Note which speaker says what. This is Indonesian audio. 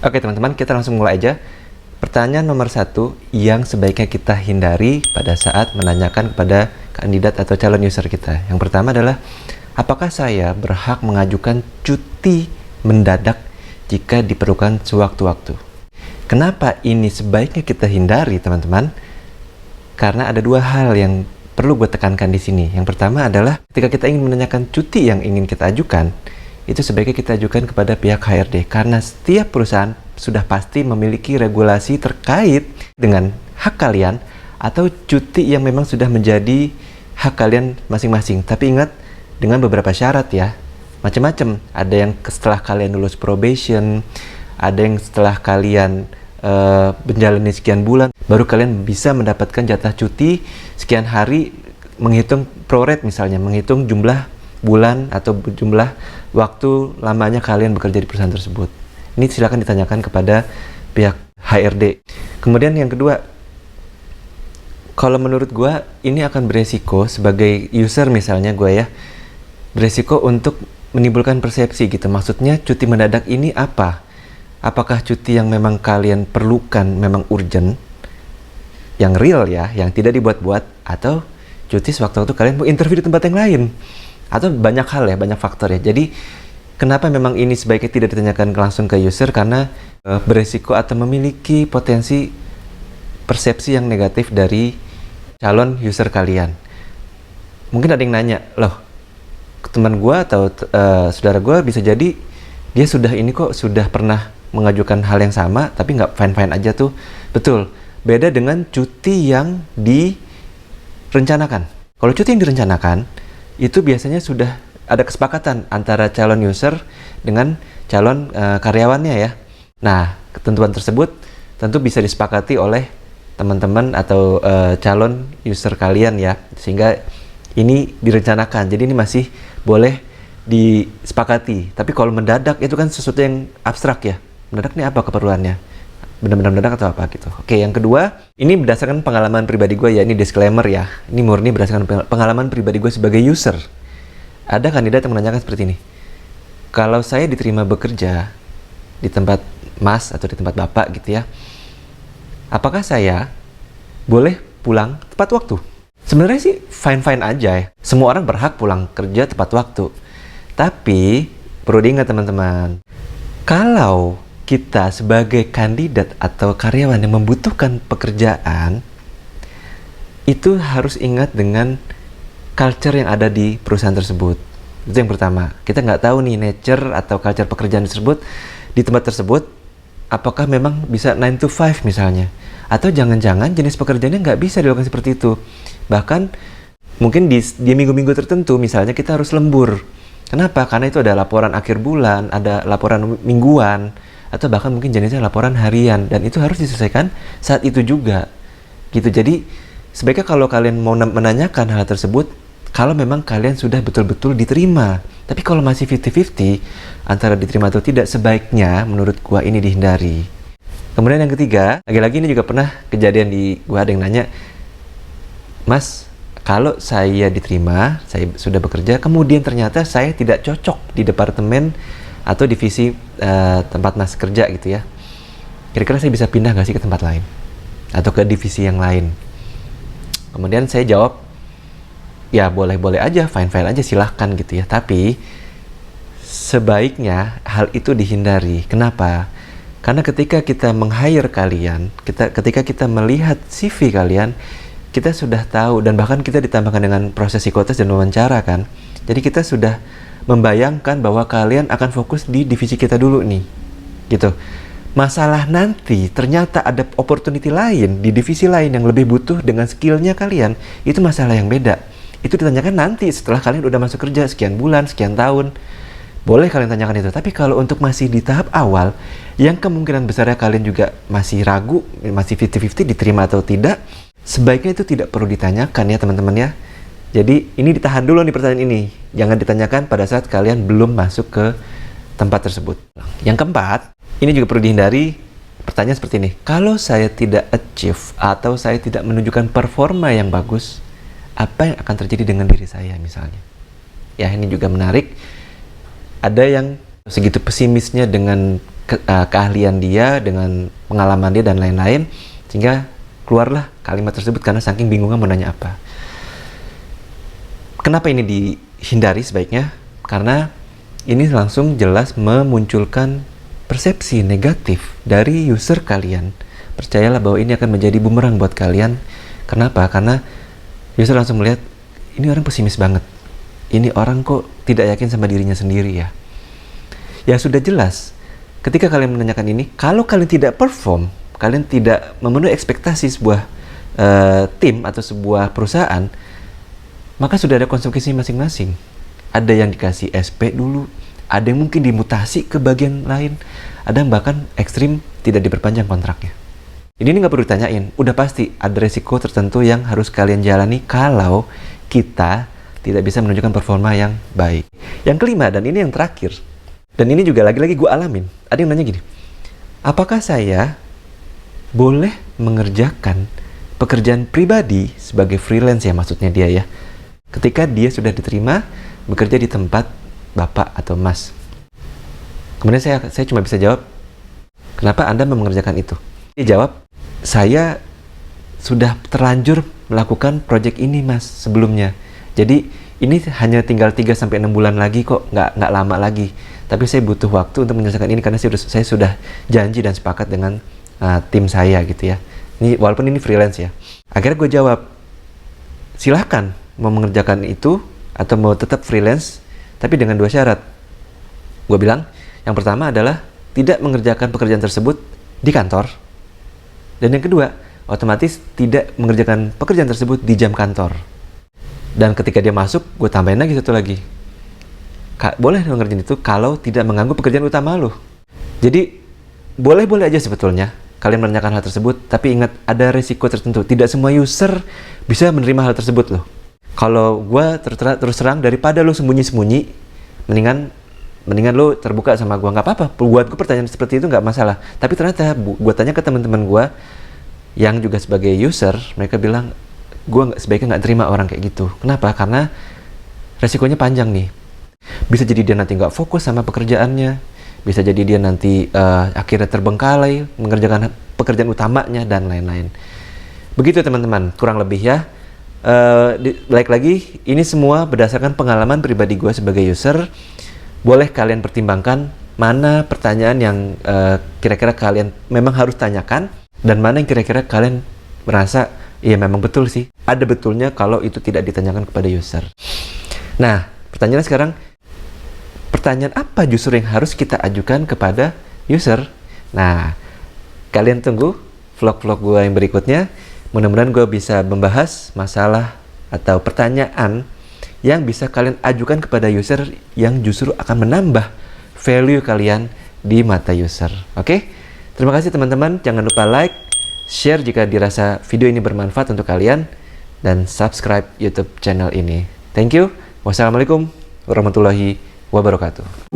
Speaker 1: Oke teman-teman, kita langsung mulai aja. Pertanyaan nomor 1 yang sebaiknya kita hindari pada saat menanyakan kepada kandidat atau calon user kita. Yang pertama adalah, apakah saya berhak mengajukan cuti mendadak jika diperlukan sewaktu-waktu? Kenapa ini sebaiknya kita hindari, teman-teman? Karena ada dua hal yang perlu gue tekankan di sini. Yang pertama adalah ketika kita ingin menanyakan cuti yang ingin kita ajukan, itu sebaiknya kita ajukan kepada pihak HRD, karena setiap perusahaan sudah pasti memiliki regulasi terkait dengan hak kalian atau cuti yang memang sudah menjadi hak kalian masing-masing. Tapi ingat, dengan beberapa syarat ya, macam-macam. Ada yang setelah kalian lulus probation, ada yang setelah kalian menjalani sekian bulan, baru kalian bisa mendapatkan jatah cuti sekian hari, menghitung prorate misalnya, menghitung jumlah bulan atau jumlah waktu lamanya kalian bekerja di perusahaan tersebut. Ini silakan ditanyakan kepada pihak HRD. Kemudian yang kedua, kalau menurut gue ini akan beresiko sebagai user misalnya gue ya, beresiko untuk menimbulkan persepsi gitu. Maksudnya cuti mendadak ini apa? Apakah cuti yang memang kalian perlukan memang urgent, yang real ya, yang tidak dibuat-buat, atau cuti sewaktu-waktu kalian mau interview di tempat yang lain? Atau banyak hal ya, banyak faktor ya. Jadi kenapa memang ini sebaiknya tidak ditanyakan langsung ke user? Karena beresiko atau memiliki potensi persepsi yang negatif dari calon user kalian. Mungkin ada yang nanya, loh teman gue atau saudara gue bisa jadi dia sudah ini kok, sudah pernah mengajukan hal yang sama tapi nggak fine-fine aja tuh. Betul, beda dengan cuti yang direncanakan. Kalau cuti yang direncanakan itu biasanya sudah ada kesepakatan antara calon user dengan calon karyawannya ya. Nah, ketentuan tersebut tentu bisa disepakati oleh teman-teman atau calon user kalian ya, sehingga ini direncanakan. Jadi ini masih boleh disepakati. Tapi kalau mendadak itu kan sesuatu yang abstrak ya. Mendadak ini apa keperluannya? Benar-benar mendadak atau apa gitu. Oke, yang kedua, ini berdasarkan pengalaman pribadi gue ya, ini disclaimer ya. Ini murni berdasarkan pengalaman pribadi gue sebagai user. Ada kandidat yang menanyakan seperti ini. Kalau saya diterima bekerja di tempat Mas atau di tempat Bapak gitu ya, apakah saya boleh pulang tepat waktu? Sebenarnya sih fine-fine aja ya. Semua orang berhak pulang kerja tepat waktu. Tapi perlu diingat teman-teman, kalau kita sebagai kandidat atau karyawan yang membutuhkan pekerjaan, itu harus ingat dengan culture yang ada di perusahaan tersebut. Itu yang pertama. Kita nggak tahu nih nature atau culture pekerjaan tersebut di tempat tersebut, apakah memang bisa 9 to 5 misalnya, atau jangan-jangan jenis pekerjaannya nggak bisa dilakukan seperti itu. Bahkan mungkin di minggu-minggu tertentu misalnya kita harus lembur. Kenapa? Karena itu ada laporan akhir bulan, ada laporan mingguan, atau bahkan mungkin jenisnya laporan harian, dan itu harus diselesaikan saat itu juga gitu. Jadi sebaiknya kalau kalian mau menanyakan hal tersebut, kalau memang kalian sudah betul-betul diterima. Tapi kalau masih 50-50 antara diterima atau tidak, sebaiknya menurut gua ini dihindari. Kemudian yang ketiga, lagi-lagi ini juga pernah kejadian di gua, ada yang nanya, Mas, kalau saya diterima, saya sudah bekerja, kemudian ternyata saya tidak cocok di departemen atau divisi tempat Mas kerja gitu ya, kira-kira saya bisa pindah nggak sih ke tempat lain atau ke divisi yang lain? Kemudian saya jawab, ya boleh-boleh aja, fine-fine aja, silahkan gitu ya. Tapi sebaiknya hal itu dihindari. Kenapa? Karena ketika kita meng-hire kalian, ketika kita melihat CV kalian, kita sudah tahu, dan bahkan kita ditambahkan dengan proses psikotes dan wawancara kan. Jadi kita sudah membayangkan bahwa kalian akan fokus di divisi kita dulu nih gitu. Masalah nanti ternyata ada opportunity lain di divisi lain yang lebih butuh dengan skillnya kalian, itu masalah yang beda. Itu ditanyakan nanti setelah kalian udah masuk kerja sekian bulan, sekian tahun, boleh kalian tanyakan itu. Tapi kalau untuk masih di tahap awal, yang kemungkinan besarnya kalian juga masih ragu, masih 50-50 diterima atau tidak, sebaiknya itu tidak perlu ditanyakan ya teman-teman ya. Jadi ini ditahan dulu nih pertanyaan ini. Jangan ditanyakan pada saat kalian belum masuk ke tempat tersebut. Yang keempat, ini juga perlu dihindari pertanyaan seperti ini. Kalau saya tidak achieve atau saya tidak menunjukkan performa yang bagus, apa yang akan terjadi dengan diri saya misalnya? Ya, ini juga menarik. Ada yang segitu pesimisnya dengan keahlian dia, dengan pengalaman dia dan lain-lain, sehingga keluarlah kalimat tersebut karena saking bingungnya mau nanya apa. Kenapa ini dihindari sebaiknya? Karena ini langsung jelas memunculkan persepsi negatif dari user kalian. Percayalah bahwa ini akan menjadi bumerang buat kalian. Kenapa? Karena user langsung melihat, ini orang pesimis banget. Ini orang kok tidak yakin sama dirinya sendiri ya. Ya sudah jelas, ketika kalian menanyakan ini, kalau kalian tidak perform, kalian tidak memenuhi ekspektasi sebuah tim atau sebuah perusahaan, maka sudah ada konsekuensi masing-masing. Ada yang dikasih SP dulu, ada yang mungkin dimutasi ke bagian lain, ada yang bahkan ekstrim tidak diperpanjang kontraknya. Ini nggak perlu ditanyain, udah pasti ada resiko tertentu yang harus kalian jalani kalau kita tidak bisa menunjukkan performa yang baik. Yang kelima, dan ini yang terakhir, dan ini juga lagi-lagi gue alamin. Ada yang nanya gini, apakah saya boleh mengerjakan pekerjaan pribadi sebagai freelance ya, maksudnya dia ya, ketika dia sudah diterima bekerja di tempat bapak atau mas. Kemudian saya cuma bisa jawab, kenapa Anda mau mengerjakan itu? Dia jawab, saya sudah terlanjur melakukan project ini mas sebelumnya. Jadi ini hanya tinggal 3-6 bulan lagi kok, nggak lama lagi. Tapi saya butuh waktu untuk menyelesaikan ini karena saya sudah janji dan sepakat dengan tim saya gitu ya. Ini walaupun ini freelance ya. Akhirnya gue jawab, silahkan mau mengerjakan itu atau mau tetap freelance, tapi dengan 2 syarat. Gue bilang, yang pertama adalah tidak mengerjakan pekerjaan tersebut di kantor. Dan yang kedua, otomatis tidak mengerjakan pekerjaan tersebut di jam kantor. Dan ketika dia masuk, gue tambahin lagi satu lagi. Boleh mengerjain itu kalau tidak mengganggu pekerjaan utama lo. Jadi, boleh-boleh aja sebetulnya kalian menanyakan hal tersebut, tapi ingat ada resiko tertentu. Tidak semua user bisa menerima hal tersebut loh. Kalau gue terus terang, daripada lo sembunyi-sembunyi, mendingan lo terbuka sama gue. Nggak apa-apa, buat gue pertanyaan seperti itu nggak masalah. Tapi ternyata gue tanya ke teman-teman gue yang juga sebagai user, mereka bilang, gue sebaiknya nggak terima orang kayak gitu. Kenapa? Karena resikonya panjang nih. Bisa jadi dia nanti nggak fokus sama pekerjaannya, bisa jadi dia nanti akhirnya terbengkalai mengerjakan pekerjaan utamanya dan lain-lain. Begitu teman-teman, kurang lebih ya. Balik lagi, ini semua berdasarkan pengalaman pribadi gue sebagai user. Boleh kalian pertimbangkan mana pertanyaan yang kira-kira kalian memang harus tanyakan, dan mana yang kira-kira kalian merasa iya memang betul sih, ada betulnya kalau itu tidak ditanyakan kepada user. Nah, pertanyaannya sekarang, pertanyaan apa justru yang harus kita ajukan kepada user? Nah, kalian tunggu vlog-vlog gue yang berikutnya. Mudah-mudahan gue bisa membahas masalah atau pertanyaan yang bisa kalian ajukan kepada user yang justru akan menambah value kalian di mata user. Oke? Terima kasih teman-teman. Jangan lupa like, share jika dirasa video ini bermanfaat untuk kalian, dan subscribe YouTube channel ini. Thank you. Wassalamualaikum warahmatullahi wabarakatuh.